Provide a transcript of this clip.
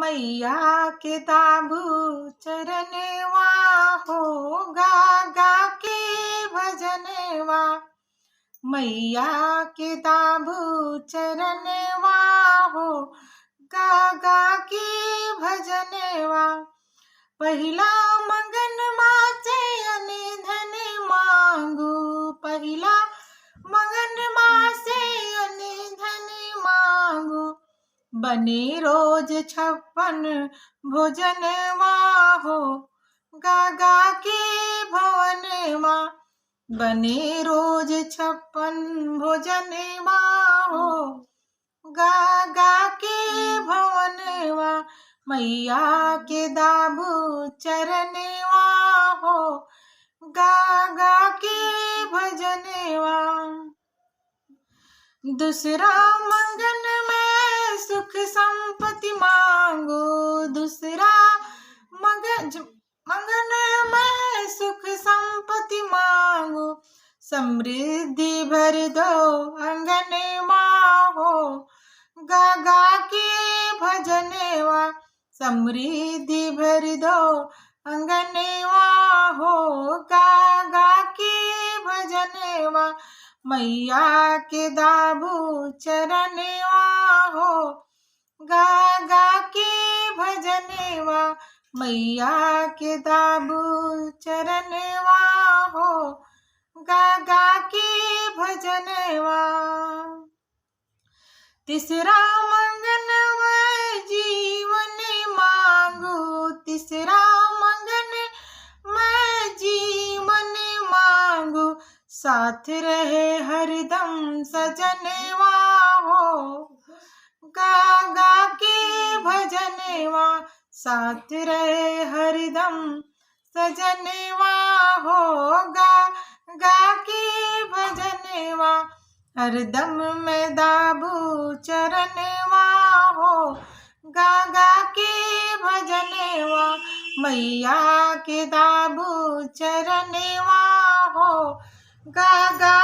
मैया के दाबू चरनवा हो, गा गा के भजनवा। मैया के दाबू चरनवा हो, गा गा के भजनवा। पहिला मंगन माचे अने धन मांगू, पहिला मंगन मासे अने धन मांगू। बने रोज 56 भोजनवा हो, गा गा के भवनवा। बने रोज 56 भोजनवा हो, गा गा के भवनवा। मैया के दाबू चरनवा हो, गा गा के भजनवा। दूसरा मंगन में सुख संपत्ति मांगो, दूसरा मंगन में सुख संपत्ति मांगो। समृद्धि भर दो अंगनवा हो, गा गा के भजनवा। समृद्धि भर दो अंगनवा हो, गा गा के भजनवा। मैया के दाबू चरनवा हो, गा गा के भजनवा। मैया के दाबू चरनवा हो, गा गा के भजनवा। तीसरा मंगन में जीवन मांगू, तीसरा मंगन में जीवन मांगू। साथ रहे हरदम सजनवा हो, गा गा के भजनवा। साथ रहे हरदम सजनवा हो, गा गा के भजनवा। हरदम में दाबू चरनवा हो, गा गा के भजनवा। मैया के दाबू चरनवा हो, गा गा